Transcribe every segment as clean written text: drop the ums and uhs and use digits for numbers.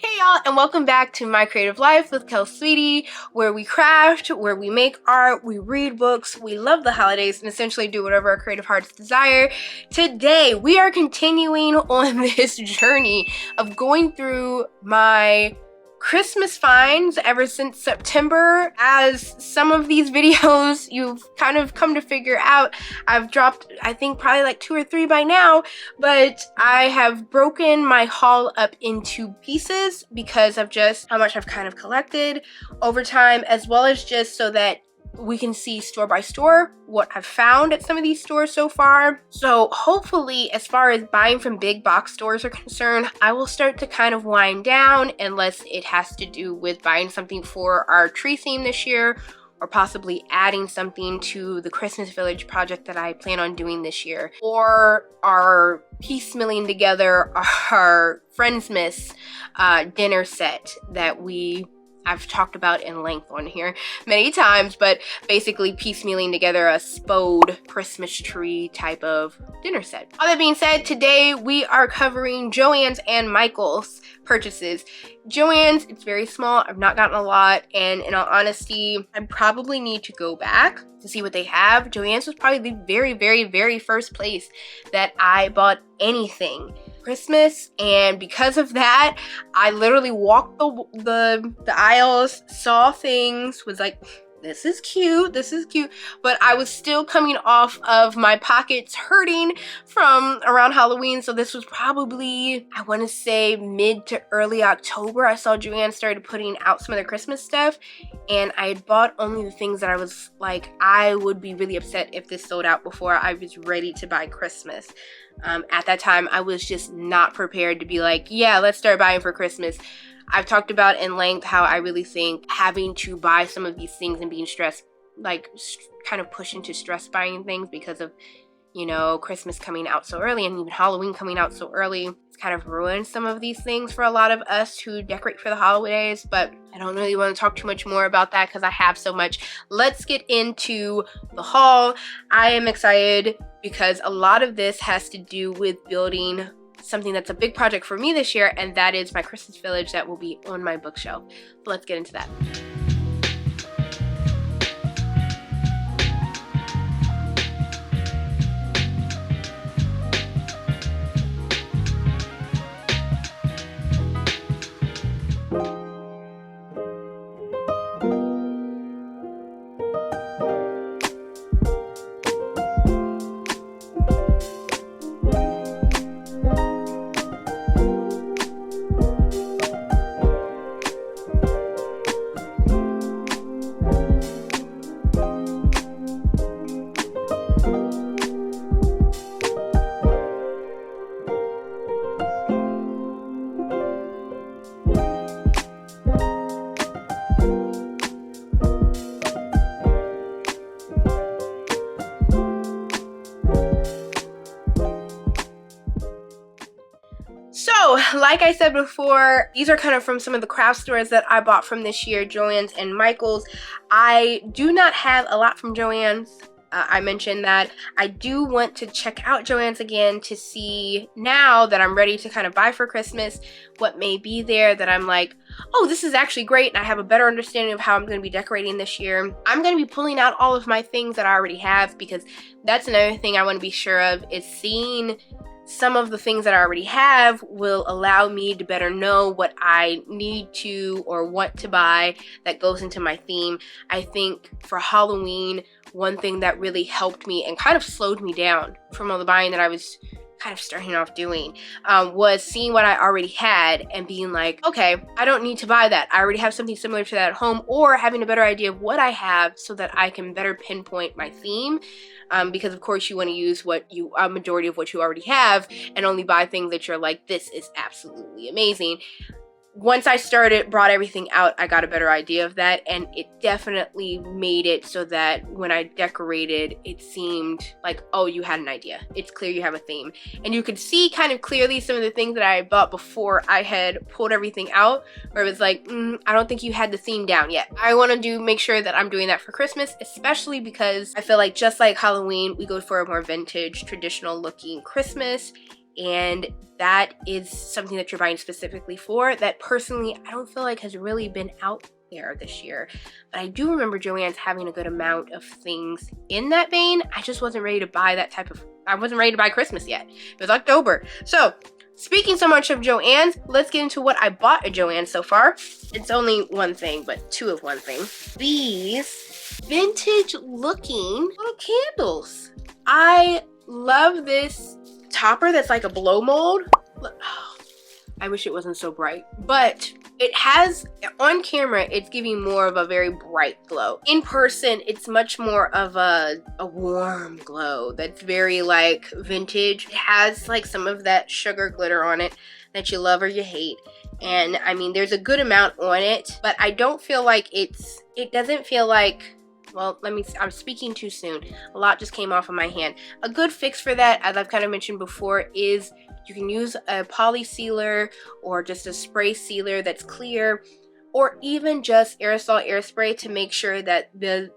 Hey y'all, and welcome back to My Creative Life with Kel Sweetie, where we craft, where we make art, we read books, we love the holidays, and essentially do whatever our creative hearts desire. Today, we are continuing on this journey of going through my Christmas finds ever since September. As some of these videos you've kind of come to figure out, I've dropped, I think, probably like 2 or 3 by now, but I have broken my haul up into pieces because of just how much I've kind of collected over time, as well as just so that we can see store by store what I've found at some of these stores so far. So hopefully, as far as buying from big box stores are concerned, I will start to kind of wind down, unless it has to do with buying something for our tree theme this year, or possibly adding something to the Christmas Village project that I plan on doing this year, or our piecemealing together our Friendsmas dinner set that I've talked about in length on here many times, but basically piecemealing together a spode Christmas tree type of dinner set. All that being said, today we are covering Joanns and Michael's purchases. Joanns, it's very small. I've not gotten a lot, and in all honesty, I probably need to go back to see what they have. Joanns was probably the very first place that I bought anything Christmas, and because of that, I literally walked the aisles, saw things, was like, this is cute, but I was still coming off of my pockets hurting from around Halloween, so this was probably, I want to say, mid to early October. I saw Joann started putting out some of their Christmas stuff, and I had bought only the things that I was like, I would be really upset if this sold out before I was ready to buy Christmas. At that time, I was just not prepared to be like, yeah, let's start buying for Christmas. I've talked about in length how I really think having to buy some of these things and being stressed, like kind of push into stress buying things because of, you know, Christmas coming out so early and even Halloween coming out so early. It's kind of ruined some of these things for a lot of us who decorate for the holidays, but I don't really want to talk too much more about that because I have so much. Let's get into the haul. I am excited because a lot of this has to do with building something that's a big project for me this year, and that is my Christmas village that will be on my bookshelf. So let's get into that. So, like I said before, these are kind of from some of the craft stores that I bought from this year, Joanns and Michael's. I do not have a lot from Joanns. I mentioned that I do want to check out Joanns again to see, now that I'm ready to kind of buy for Christmas, what may be there that I'm like, oh, this is actually great, and I have a better understanding of how I'm going to be decorating this year. I'm going to be pulling out all of my things that I already have, because that's another thing I want to be sure of, is seeing some of the things that I already have will allow me to better know what I need to or want to buy that goes into my theme. I think for Halloween, one thing that really helped me and kind of slowed me down from all the buying that I was kind of starting off doing was seeing what I already had and being like, okay, I don't need to buy that. I already have something similar to that at home, or having a better idea of what I have so that I can better pinpoint my theme. Because of course you want to use a majority of what you already have and only buy things that you're like, this is absolutely amazing. Once I brought everything out, I got a better idea of that, and it definitely made it so that when I decorated, it seemed like, oh, you had an idea. It's clear you have a theme. And you could see kind of clearly some of the things that I bought before I had pulled everything out, where it was like, I don't think you had the theme down yet. I want to make sure that I'm doing that for Christmas, especially because I feel like just like Halloween, we go for a more vintage, traditional looking Christmas. and that is something that you're buying specifically for that personally I don't feel like has really been out there this year. But I do remember Joann's having a good amount of things in that vein. I just wasn't ready to buy that type of, I wasn't ready to buy Christmas yet. It was October. So speaking so much of Joann's, let's get into what I bought at Joann's so far. It's only one thing, but two of one thing. These vintage looking little candles. I love this topper that's like a blow mold. Oh, I wish it wasn't so bright, but it has, on camera, it's giving more of a very bright glow. In person, it's much more of a warm glow that's very like vintage. It has like some of that sugar glitter on it that you love or you hate. And I mean, there's a good amount on it, but I don't feel like it doesn't feel like, well, I'm speaking too soon. A lot just came off of my hand. A good fix for that, as I've kind of mentioned before, is you can use a poly sealer or just a spray sealer that's clear, or even just aerosol air spray to make sure that the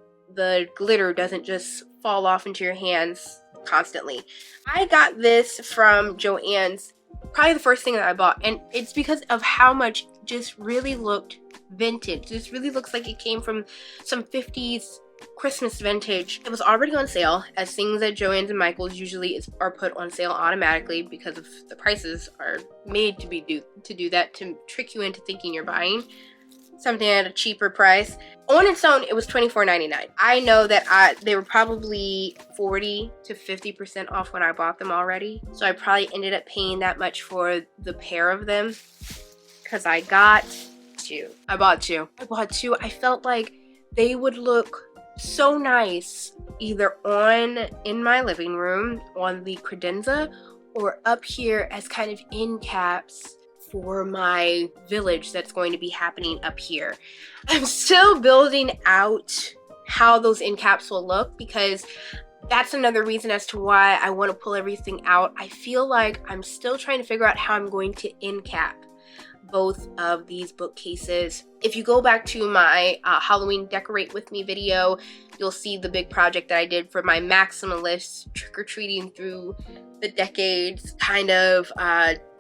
glitter doesn't just fall off into your hands constantly. I got this from Joann's, probably the first thing that I bought, and it's because of how much just really looked vintage. This really looks like it came from some 50s Christmas vintage. It was already on sale, as things at Joann's and Michael's usually are put on sale automatically because of the prices are made to do that, to trick you into thinking you're buying something at a cheaper price. On its own, it was $24.99. I know that they were probably 40 to 50% off when I bought them already, so I probably ended up paying that much for the pair of them because I got two. I bought two. I felt like they would look so nice either in my living room on the credenza or up here as kind of end caps for my village that's going to be happening up here. I'm still building out how those end caps will look, because that's another reason as to why I want to pull everything out. I feel like I'm still trying to figure out how I'm going to end cap both of these bookcases. If you go back to my Halloween Decorate With Me video, you'll see the big project that I did for my maximalist trick-or-treating through the decades kind of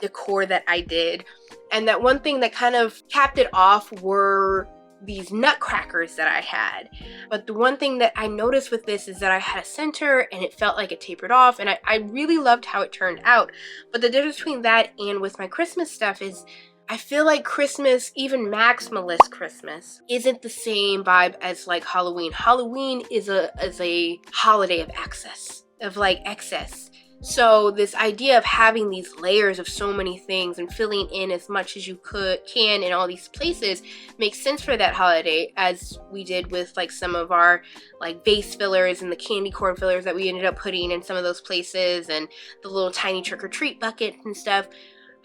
decor that I did. And that one thing that kind of capped it off were these nutcrackers that I had. But the one thing that I noticed with this is that I had a center and it felt like it tapered off, and I really loved how it turned out. But the difference between that and with my Christmas stuff is I feel like Christmas, even maximalist Christmas, isn't the same vibe as like Halloween. Halloween is a holiday of excess, of like excess. So this idea of having these layers of so many things and filling in as much as you can in all these places makes sense for that holiday, as we did with like some of our like base fillers and the candy corn fillers that we ended up putting in some of those places, and the little tiny trick-or-treat buckets and stuff.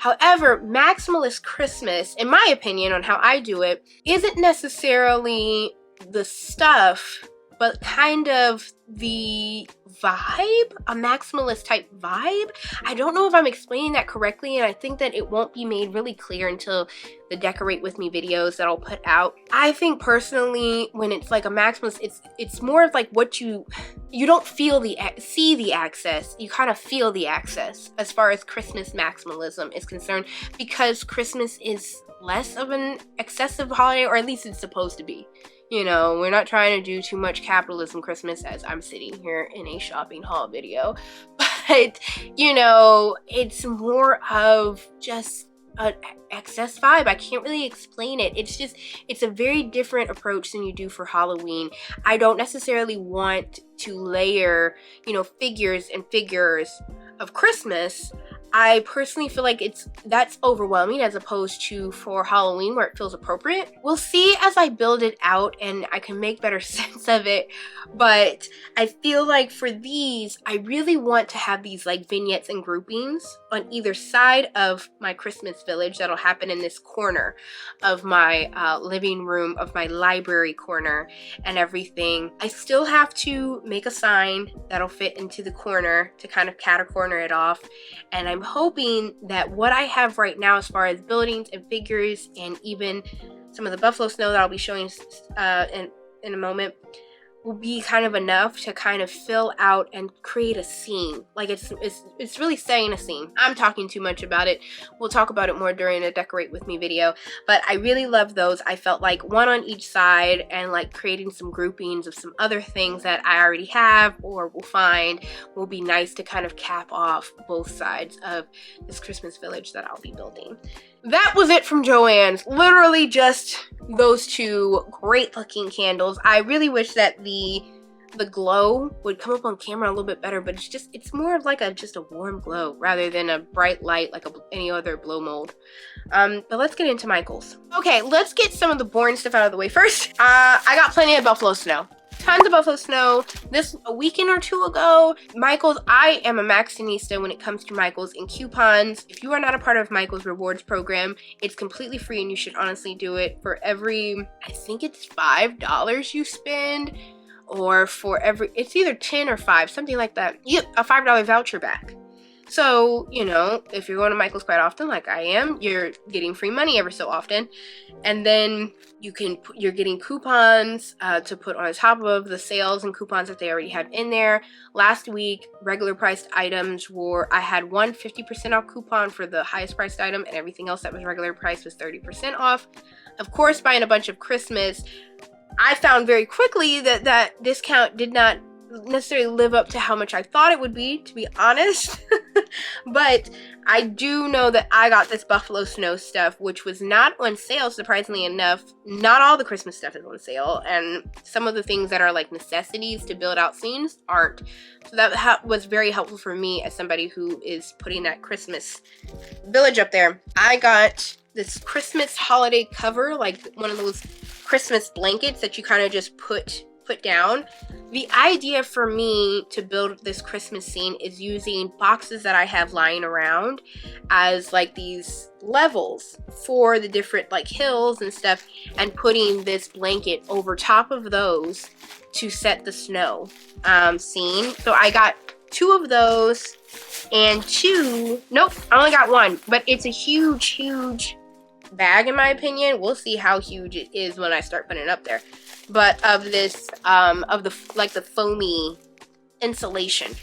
However, maximalist Christmas, in my opinion on how I do it, isn't necessarily the stuff, but kind of the vibe, a maximalist type vibe. I don't know if I'm explaining that correctly, and I think that it won't be made really clear until the Decorate With Me videos that I'll put out. I think personally, when it's like a maximalist, it's more of like what you don't see the access, you kind of feel the access as far as Christmas maximalism is concerned, because Christmas is less of an excessive holiday, or at least it's supposed to be. You know, we're not trying to do too much capitalism Christmas, as I'm sitting here in a shopping haul video. But, you know, it's more of just an excess vibe. I can't really explain it. It's a very different approach than you do for Halloween. I don't necessarily want to layer, you know, figures and figures of Christmas. I personally feel like that's overwhelming, as opposed to for Halloween where it feels appropriate. We'll see as I build it out and I can make better sense of it, but I feel like for these, I really want to have these like vignettes and groupings on either side of my Christmas village that'll happen in this corner of my living room, of my library corner and everything. I still have to make a sign that'll fit into the corner to kind of cat-a-corner it off, and I'm hoping that what I have right now as far as buildings and figures and even some of the buffalo snow that I'll be showing in a moment, will be kind of enough to kind of fill out and create a scene. Like it's really setting a scene. I'm talking too much about it. We'll talk about it more during a decorate with me video, but I really love those. I felt like one on each side, and like creating some groupings of some other things that I already have or will find will be nice to kind of cap off both sides of this Christmas village that I'll be building. That was it from Joann's. Literally just those two great looking candles. I really wish that the glow would come up on camera a little bit better, but it's more of like just a warm glow rather than a bright light like any other blow mold. But let's get into Michael's. Okay, let's get some of the boring stuff out of the way first. I got plenty of buffalo snow. Tons of buffalo snow. This a weekend or two ago. Michael's, I am a Maxinista when it comes to Michael's and coupons. If you are not a part of Michael's rewards program, it's completely free and you should honestly do it. For every, I think it's $5 you spend, or for every, it's either 10 or 5, something like that. You get a $5 voucher back. So, you know, if you're going to Michael's quite often, like I am, you're getting free money every so often. And then you're getting coupons to put on top of the sales and coupons that they already have in there. Last week, regular priced items were, I had one 50% off coupon for the highest priced item, and everything else that was regular price was 30% off. Of course, buying a bunch of Christmas, I found very quickly that that discount did not necessarily live up to how much I thought it would be, to be honest. But I do know that I got this buffalo snow stuff, which was not on sale, surprisingly enough. Not all the Christmas stuff is on sale, and some of the things that are like necessities to build out scenes aren't. So that was very helpful for me as somebody who is putting that Christmas village up there. I got this Christmas holiday cover, like one of those Christmas blankets that you kind of just put down. The idea for me to build this Christmas scene is using boxes that I have lying around as like these levels for the different like hills and stuff, and putting this blanket over top of those to set the snow scene. So I got 2 of those and 2, nope, I only got 1, but it's a huge bag in my opinion. We'll see how huge it is when I start putting it up there. But of this, of the, like the foamy insulation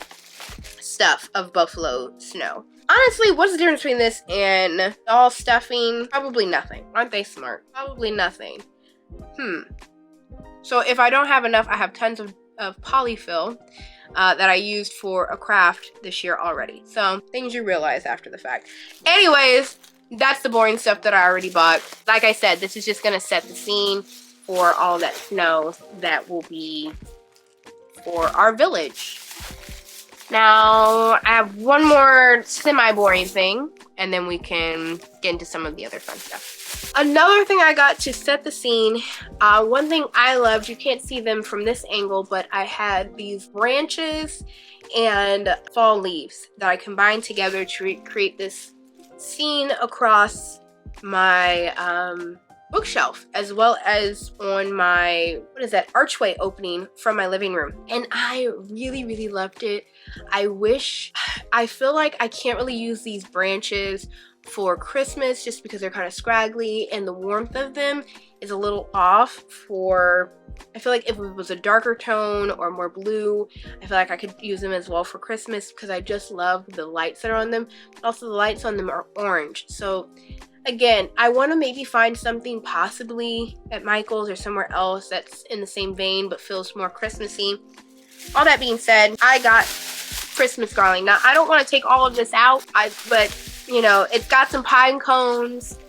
stuff of buffalo snow. Honestly, what's the difference between this and all stuffing? Probably nothing. Aren't they smart? Probably nothing. So if I don't have enough, I have tons of polyfill that I used for a craft this year already. So things you realize after the fact. Anyways, that's the boring stuff that I already bought. Like I said, this is just gonna set the scene for all that snow that will be for our village. Now, I have one more semi-boring thing, and then we can get into some of the other fun stuff. Another thing I got to set the scene, one thing I loved, you can't see them from this angle, but I had these branches and fall leaves that I combined together to create this scene across my bookshelf, as well as on my, what is that, archway opening from my living room. And I really loved it. I feel like I can't really use these branches for Christmas just because they're kind of scraggly, and the warmth of them is a little off for, I feel like if it was a darker tone or more blue, I feel like I could use them as well for Christmas, because I just love the lights that are on them. Also, the lights on them are orange. So again, I want to maybe find something possibly at Michael's or somewhere else that's in the same vein but feels more Christmassy. All that being said, I got Christmas garland. Now, I don't want to take all of this out, but you know, it's got some pine cones,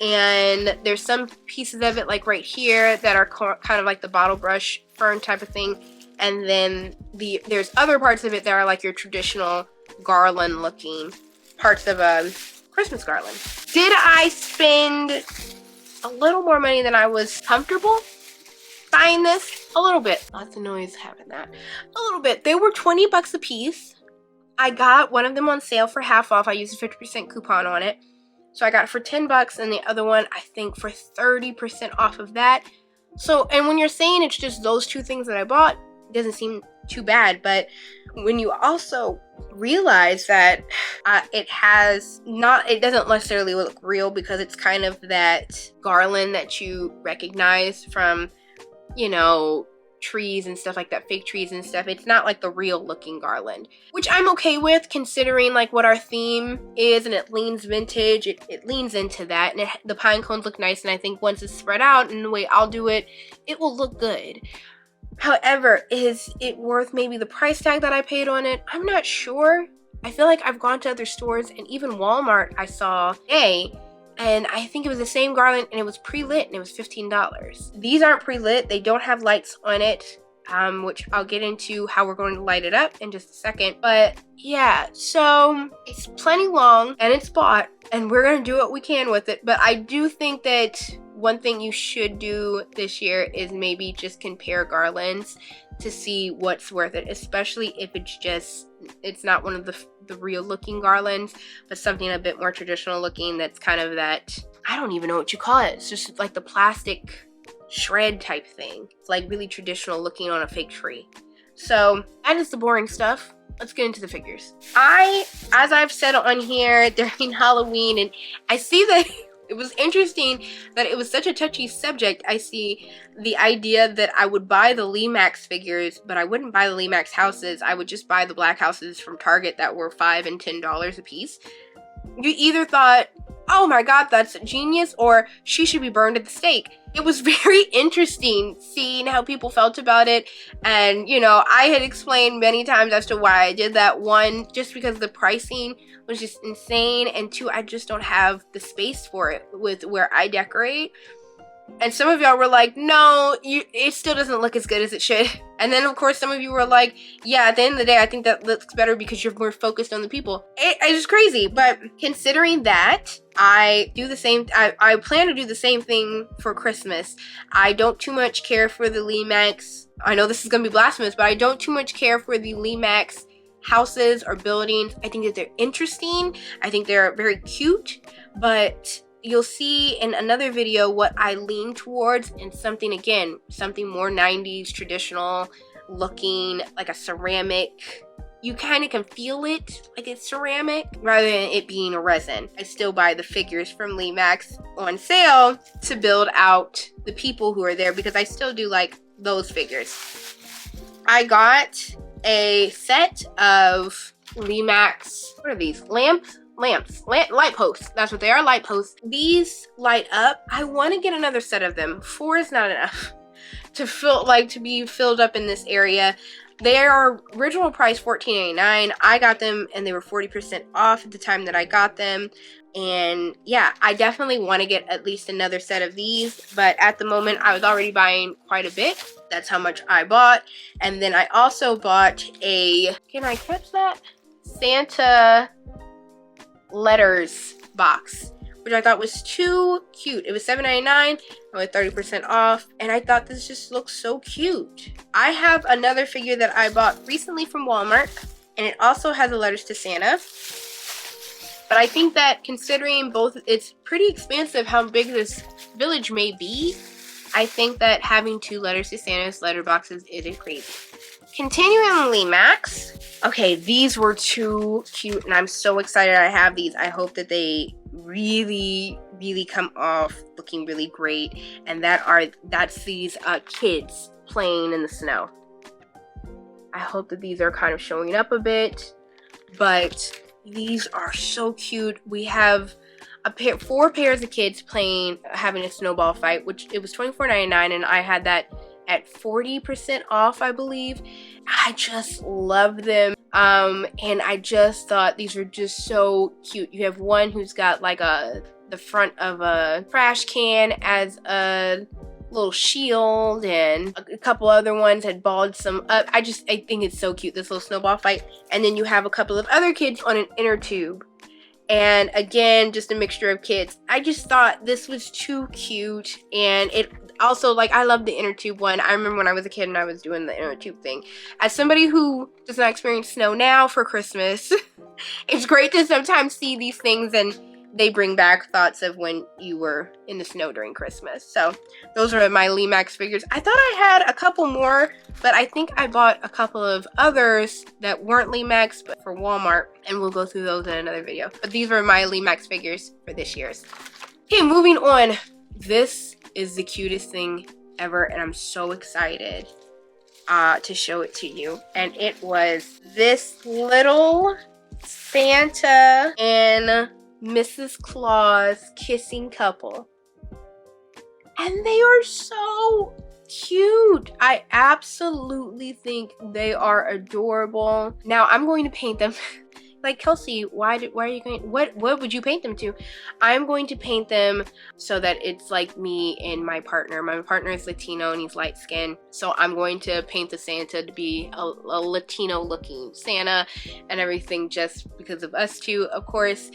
and there's some pieces of it like right here that are kind of like the bottle brush fern type of thing, and then there's other parts of it that are like your traditional garland looking parts of a Christmas garland. Did I spend a little more money than I was comfortable buying this? A little bit. Lots of noise having that. A little bit. They were 20 bucks a piece. I got one of them on sale for half off. I used a 50% coupon on it. So I got it for 10 bucks, and the other one, I think, for 30% off of that. So, and when you're saying it's just those 2 things that I bought, it doesn't seem too bad. But when you also realize that it doesn't necessarily look real, because it's kind of that garland that you recognize from, you know, trees and stuff like that, fake trees and stuff. It's not like the real looking garland, which I'm okay with considering like what our theme is, and it leans vintage. It leans into that, and the pine cones look nice, and I think once it's spread out in the way I'll do it, it will look good. However, is it worth maybe the price tag that I paid on it? I'm not sure. I feel like I've gone to other stores, and even Walmart I saw today, and I think it was the same garland, and it was pre-lit, and it was $15. These aren't pre-lit. They don't have lights on it, which I'll get into how we're going to light it up in just a second. But yeah, so it's plenty long, and it's bought, and we're going to do what we can with it. But I do think that one thing you should do this year is maybe just compare garlands to see what's worth it, especially if it's not one of the real looking garlands, but something a bit more traditional looking that's kind of that, I don't even know what you call it. It's just like the plastic shred type thing. It's like really traditional looking on a fake tree. So that is the boring stuff. Let's get into the figures. As I've said on here during Halloween, and I see that it was interesting that it was such a touchy subject. I see the idea that I would buy the Lemax figures, but I wouldn't buy the Lemax houses. I would just buy the black houses from Target that were $5 and $10 a piece. You either thought, oh my god, that's genius, or she should be burned at the stake. It was very interesting seeing how people felt about it. And, you know, I had explained many times as to why I did that. One, just because the pricing was just insane, and two, I just don't have the space for it with where I decorate. And some of y'all were like, no, it still doesn't look as good as it should. And then, of course, some of you were like, yeah, at the end of the day, I think that looks better because you're more focused on the people. It's just crazy. But considering that, I plan to do the same thing for Christmas. I don't too much care for the Lemax. I know this is going to be blasphemous, but I don't too much care for the Lemax houses or buildings. I think that they're interesting. I think they're very cute, but you'll see in another video what I lean towards, and something more 90s traditional looking, like a ceramic. You kind of can feel it like it's ceramic rather than it being a resin. I still buy the figures from Lemax on sale to build out the people who are there, because I still do like those figures. I got a set of Lemax, what are these? Light posts. That's what they are, light posts. These light up. I want to get another set of them. 4 is not enough to be filled up in this area. They are original price $14.99. I got them and they were 40% off at the time that I got them. And yeah, I definitely want to get at least another set of these, but at the moment I was already buying quite a bit. That's how much I bought. And then I also bought can I catch that? Santa letters box, which I thought was too cute. It was $7.99 with 30% off, and I thought this just looks so cute. I have another figure that I bought recently from Walmart, and it also has the letters to Santa. But I think that considering both, it's pretty expensive how big this village may be. I think that having 2 letters to Santa's letter boxes isn't crazy. Continuing on Lemax. Okay, these were too cute, and I'm so excited I have these. I hope that they really come off looking really great, and that's these kids playing in the snow. I hope that these are kind of showing up a bit, but these are so cute. We have 4 pairs of kids having a snowball fight, which it was $24.99, and I had that at 40% off, I believe. I just love them. And I just thought these were just so cute. You have one who's got like the front of a trash can as a little shield, and a couple other ones had balled some up. I think it's so cute, this little snowball fight. And then you have a couple of other kids on an inner tube. And again, just a mixture of kids. I just thought this was too cute, and it also, like, I love the inner tube one. I remember when I was a kid and I was doing the inner tube thing. As somebody who does not experience snow now for Christmas, it's great to sometimes see these things and they bring back thoughts of when you were in the snow during Christmas. So those are my Lemax figures. I thought I had a couple more, but I think I bought a couple of others that weren't Lemax, but for Walmart, and we'll go through those in another video. But these were my Lemax figures for this year's. Okay, moving on. This is the cutest thing ever, and I'm so excited to show it to you. And it was this little Santa and Mrs. Claus kissing couple. And they are so cute. I absolutely think they are adorable. Now I'm going to paint them. Like, Kelsey, why are you going, what would you paint them to? I'm going to paint them so that it's like me and my partner. My partner is Latino and he's light skinned. So I'm going to paint the Santa to be a Latino looking Santa and everything, just because of us two. Of course,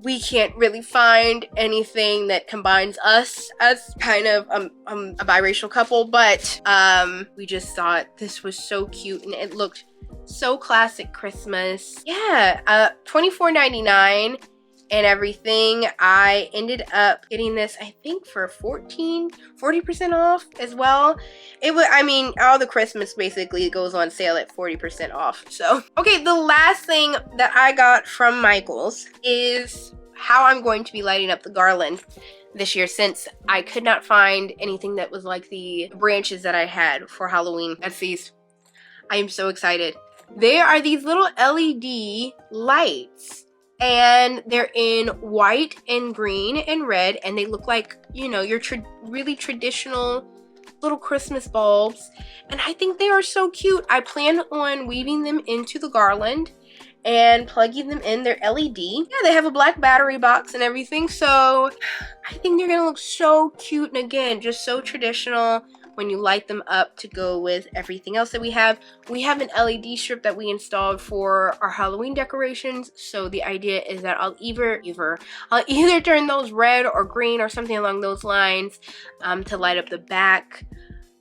we can't really find anything that combines us as kind of a biracial couple, but we just thought this was so cute and it looked so classic Christmas. Yeah, $24.99 and everything. I ended up getting this, I think, for 40% off as well. It was, I mean, all the Christmas basically goes on sale at 40% off. So, okay, the last thing that I got from Michael's is how I'm going to be lighting up the garland this year, since I could not find anything that was like the branches that I had for Halloween. That's these. I am so excited. They are these little LED lights, and they're in white and green and red, and they look like, you know, your really traditional little Christmas bulbs, and I think they are so cute. I plan on weaving them into the garland and plugging them in. Their LED. Yeah, they have a black battery box and everything, so I think they're gonna look so cute, and again, just so traditional when you light them up to go with everything else that we have. We have an LED strip that we installed for our Halloween decorations, so the idea is that I'll either turn those red or green or something along those lines to light up the back,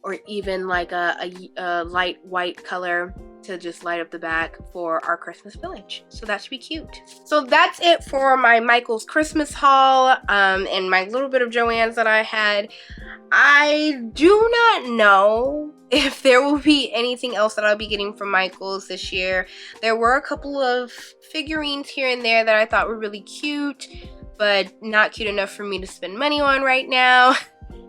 or even like a light white color to just light up the back for our Christmas village. So that should be cute. So that's it for my Michael's Christmas haul and my little bit of Joann's that I had. I do not know if there will be anything else that I'll be getting from Michael's this year. There were a couple of figurines here and there that I thought were really cute, but not cute enough for me to spend money on right now.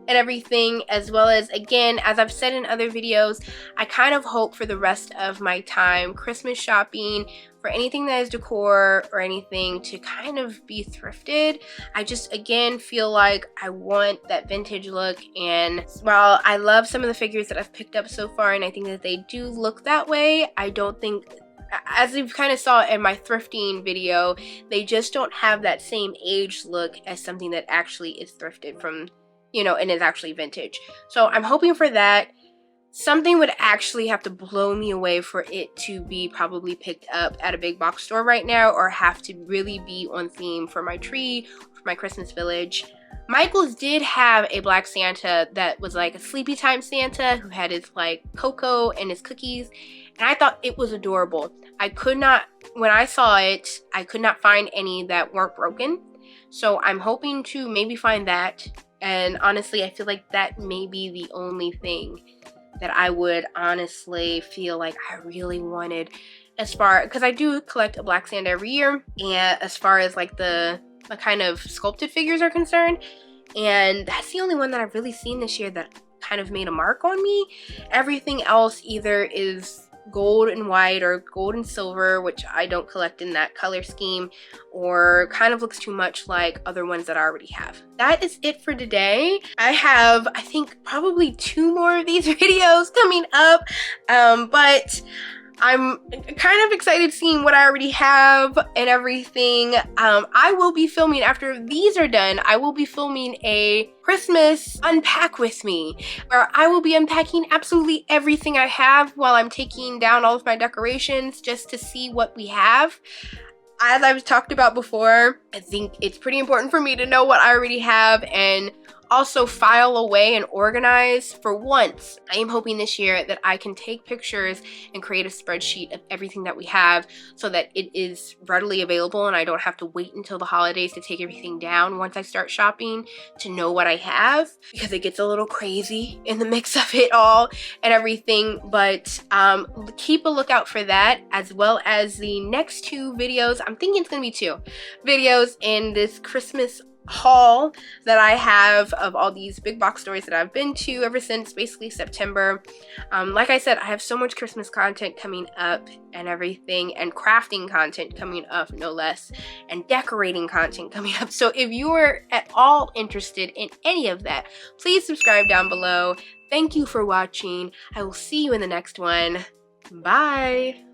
And everything, as well as, again, as I've said in other videos, I kind of hope for the rest of my time Christmas shopping for anything that is decor or anything to kind of be thrifted. I just, again, feel like I want that vintage look, and while I love some of the figures that I've picked up so far and I think that they do look that way, I don't think, as you kind of saw in my thrifting video, they just don't have that same age look as something that actually is thrifted from, you know, and is actually vintage. So I'm hoping for that. Something would actually have to blow me away for it to be probably picked up at a big box store right now, or have to really be on theme for my tree, for my Christmas village. Michael's did have a black Santa that was like a sleepy time Santa who had his like cocoa and his cookies, and I thought it was adorable. I could not, when I saw it, I could not find any that weren't broken. So I'm hoping to maybe find that. And honestly, I feel like that may be the only thing that I would honestly feel like I really wanted, as far, because I do collect a black Santa every year, and as far as like the kind of sculpted figures are concerned, and that's the only one that I've really seen this year that kind of made a mark on me. Everything else either is gold and white or gold and silver, which I don't collect in that color scheme, or kind of looks too much like other ones that I already have. That is it for today. I have, I think, probably 2 more of these videos coming up, but I'm kind of excited seeing what I already have and everything. I will be filming, after these are done, I will be filming a Christmas unpack with me, where I will be unpacking absolutely everything I have while I'm taking down all of my decorations, just to see what we have. As I've talked about before, I think it's pretty important for me to know what I already have and also file away and organize. For once, I am hoping this year that I can take pictures and create a spreadsheet of everything that we have, so that it is readily available and I don't have to wait until the holidays to take everything down once I start shopping to know what I have, because it gets a little crazy in the mix of it all and everything. But keep a lookout for that, as well as the next 2 videos. I'm thinking it's gonna be 2 videos in this Christmas haul that I have of all these big box stores that I've been to ever since basically September. Like I said, I have so much Christmas content coming up and everything, and crafting content coming up no less, and decorating content coming up. So if you are at all interested in any of that, please subscribe down below. Thank you for watching. I will see you in the next one. Bye.